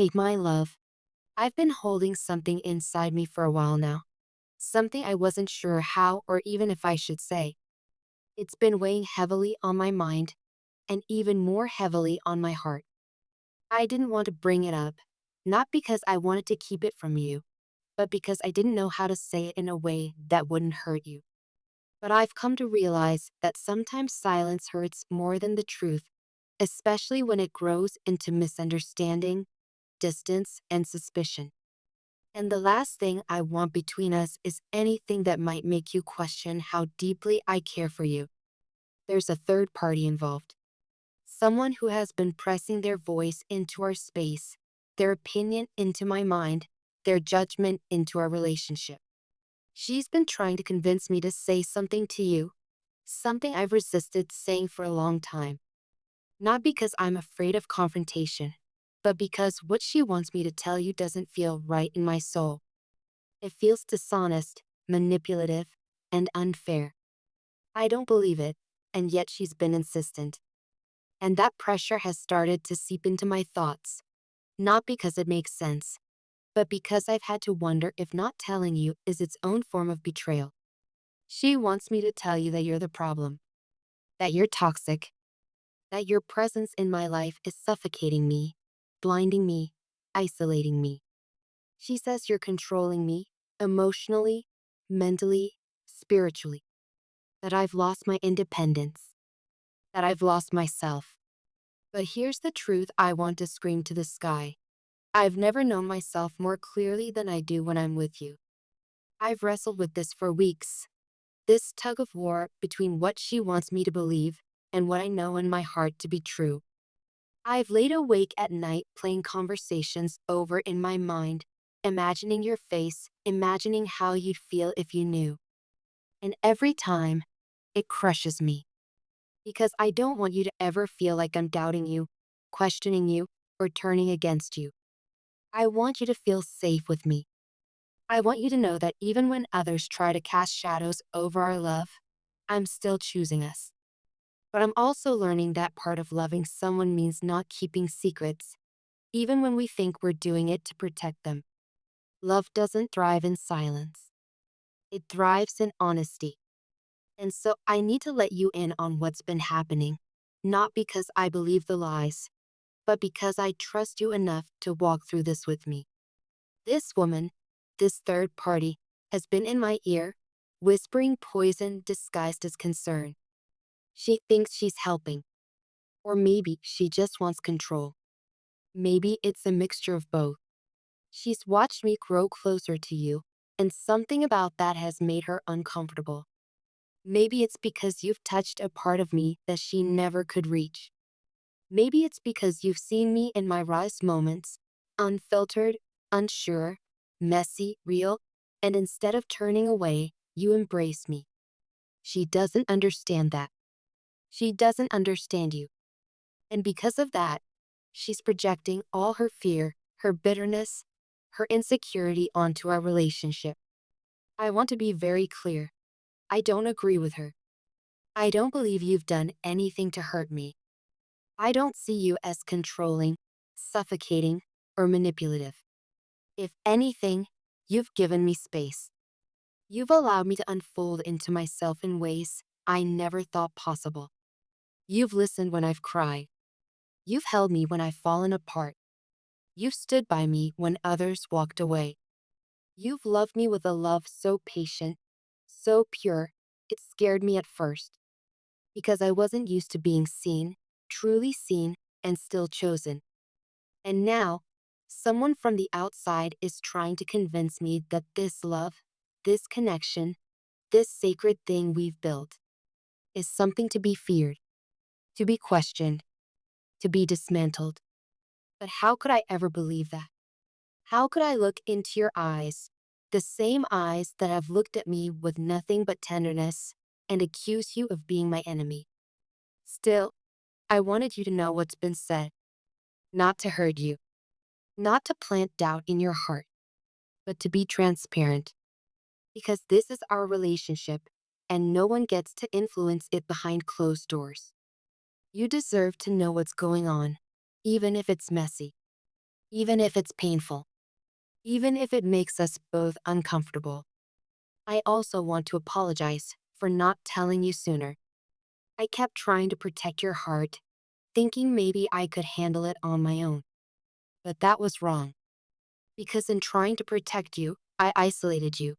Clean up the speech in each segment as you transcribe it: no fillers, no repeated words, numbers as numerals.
Hey, my love, I've been holding something inside me for a while now. Something I wasn't sure how or even if I should say. It's been weighing heavily on my mind and even more heavily on my heart. I didn't want to bring it up, not because I wanted to keep it from you, but because I didn't know how to say it in a way that wouldn't hurt you. But I've come to realize that sometimes silence hurts more than the truth, especially when it grows into misunderstanding, distance, and suspicion. And the last thing I want between us is anything that might make you question how deeply I care for you. There's a third party involved. Someone who has been pressing their voice into our space, their opinion into my mind, their judgment into our relationship. She's been trying to convince me to say something to you, something I've resisted saying for a long time. Not because I'm afraid of confrontation, but because what she wants me to tell you doesn't feel right in my soul. It feels dishonest, manipulative, and unfair. I don't believe it, and yet she's been insistent. And that pressure has started to seep into my thoughts, not because it makes sense, but because I've had to wonder if not telling you is its own form of betrayal. She wants me to tell you that you're the problem, that you're toxic, that your presence in my life is suffocating me, blinding me, isolating me. She says you're controlling me, emotionally, mentally, spiritually, that I've lost my independence, that I've lost myself. But here's the truth I want to scream to the sky. I've never known myself more clearly than I do when I'm with you. I've wrestled with this for weeks. This tug of war between what she wants me to believe and what I know in my heart to be true. I've laid awake at night playing conversations over in my mind, imagining your face, imagining how you'd feel if you knew. And every time, it crushes me. Because I don't want you to ever feel like I'm doubting you, questioning you, or turning against you. I want you to feel safe with me. I want you to know that even when others try to cast shadows over our love, I'm still choosing us. But I'm also learning that part of loving someone means not keeping secrets, even when we think we're doing it to protect them. Love doesn't thrive in silence. It thrives in honesty. And so I need to let you in on what's been happening, not because I believe the lies, but because I trust you enough to walk through this with me. This woman, this third party, has been in my ear, whispering poison disguised as concern. She thinks she's helping, or maybe she just wants control. Maybe it's a mixture of both. She's watched me grow closer to you, and something about that has made her uncomfortable. Maybe it's because you've touched a part of me that she never could reach. Maybe it's because you've seen me in my rawest moments, unfiltered, unsure, messy, real, and instead of turning away, you embrace me. She doesn't understand that. She doesn't understand you. And because of that, she's projecting all her fear, her bitterness, her insecurity onto our relationship. I want to be very clear. I don't agree with her. I don't believe you've done anything to hurt me. I don't see you as controlling, suffocating, or manipulative. If anything, you've given me space. You've allowed me to unfold into myself in ways I never thought possible. You've listened when I've cried. You've held me when I've fallen apart. You've stood by me when others walked away. You've loved me with a love so patient, so pure, it scared me at first. Because I wasn't used to being seen, truly seen, and still chosen. And now, someone from the outside is trying to convince me that this love, this connection, this sacred thing we've built, is something to be feared, to be questioned, to be dismantled. But how could I ever believe that? How could I look into your eyes, the same eyes that have looked at me with nothing but tenderness, and accuse you of being my enemy? Still, I wanted you to know what's been said, not to hurt you, not to plant doubt in your heart, but to be transparent. Because this is our relationship, and no one gets to influence it behind closed doors. You deserve to know what's going on, even if it's messy. even if it's painful, even if it makes us both uncomfortable. I also want to apologize for not telling you sooner. I kept trying to protect your heart, thinking maybe I could handle it on my own. But that was wrong, because in trying to protect you, I isolated you.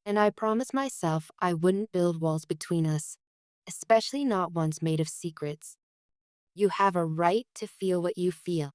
And I promised myself I wouldn't build walls between us, especially not ones made of secrets. You have a right to feel what you feel: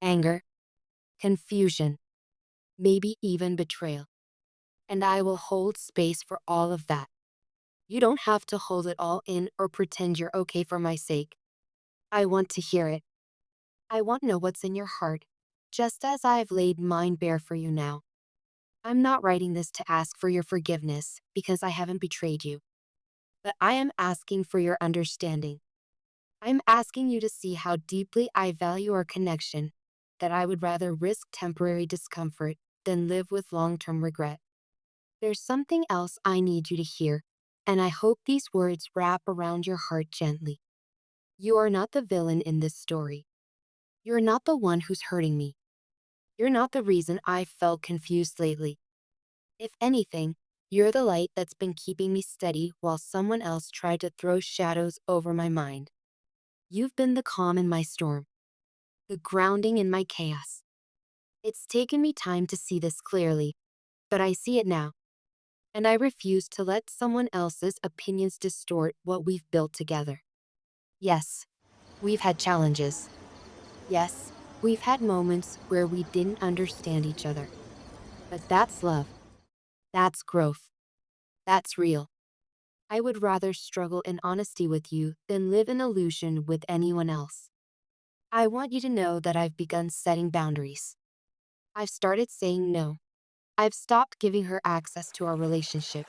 anger, confusion, maybe even betrayal. And I will hold space for all of that. You don't have to hold it all in or pretend you're okay for my sake. I want to hear it. I want to know what's in your heart, just as I've laid mine bare for you now. I'm not writing this to ask for your forgiveness because I haven't betrayed you, but I am asking for your understanding. I'm asking you to see how deeply I value our connection, that I would rather risk temporary discomfort than live with long-term regret. There's something else I need you to hear, and I hope these words wrap around your heart gently. You are not the villain in this story. You're not the one who's hurting me. You're not the reason I've felt confused lately. If anything, you're the light that's been keeping me steady while someone else tried to throw shadows over my mind. You've been the calm in my storm, the grounding in my chaos. It's taken me time to see this clearly, but I see it now, and I refuse to let someone else's opinions distort what we've built together. Yes, we've had challenges. Yes, we've had moments where we didn't understand each other. But that's love. That's growth. That's real. I would rather struggle in honesty with you than live in illusion with anyone else. I want you to know that I've begun setting boundaries. I've started saying no. I've stopped giving her access to our relationship.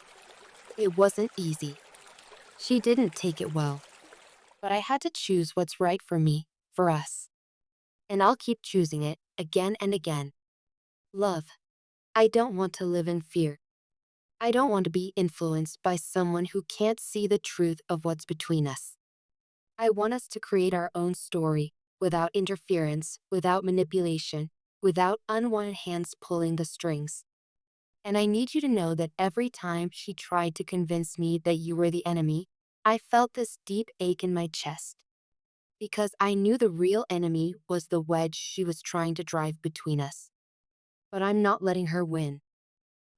It wasn't easy. She didn't take it well. But I had to choose what's right for me, for us. And I'll keep choosing it again and again. Love. I don't want to live in fear. I don't want to be influenced by someone who can't see the truth of what's between us. I want us to create our own story, without interference, without manipulation, without unwanted hands pulling the strings. And I need you to know that every time she tried to convince me that you were the enemy, I felt this deep ache in my chest. Because I knew the real enemy was the wedge she was trying to drive between us. But I'm not letting her win.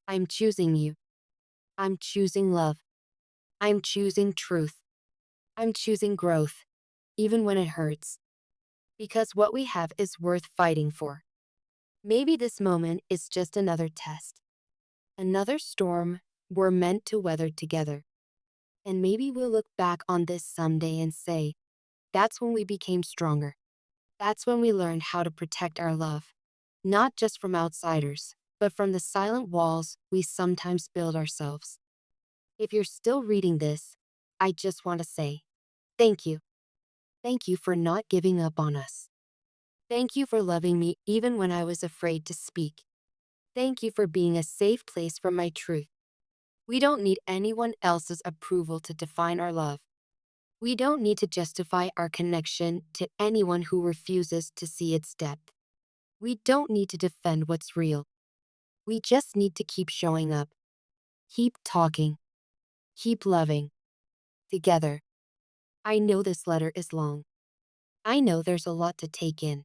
I'm choosing you. I'm choosing love. I'm choosing truth. I'm choosing growth, even when it hurts. Because what we have is worth fighting for. Maybe this moment is just another test, another storm we're meant to weather together. And maybe we'll look back on this someday and say, that's when we became stronger. That's when we learned how to protect our love, not just from outsiders, but from the silent walls we sometimes build ourselves. If you're still reading this, I just want to say, thank you. Thank you for not giving up on us. Thank you for loving me even when I was afraid to speak. Thank you for being a safe place for my truth. We don't need anyone else's approval to define our love. We don't need to justify our connection to anyone who refuses to see its depth. We don't need to defend what's real. We just need to keep showing up, keep talking, keep loving, together. I know this letter is long. I know there's a lot to take in.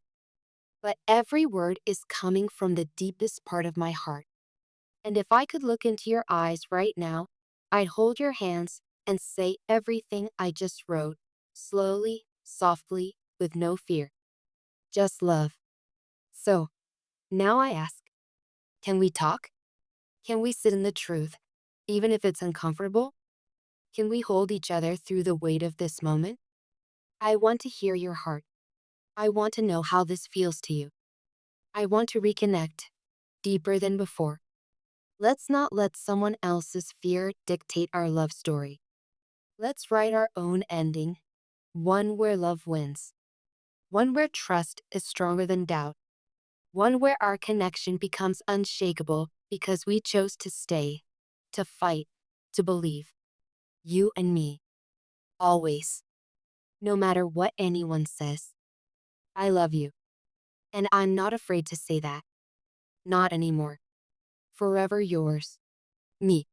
But every word is coming from the deepest part of my heart. And if I could look into your eyes right now, I'd hold your hands and say everything I just wrote, slowly, softly, with no fear. Just love. So, now I ask, can we talk? Can we sit in the truth, even if it's uncomfortable? Can we hold each other through the weight of this moment? I want to hear your heart. I want to know how this feels to you. I want to reconnect, deeper than before. Let's not let someone else's fear dictate our love story. Let's write our own ending, one where love wins, one where trust is stronger than doubt, one where our connection becomes unshakable because we chose to stay, to fight, to believe. You and me, always, no matter what anyone says. I love you. And I'm not afraid to say that. Not anymore. Forever yours. Me.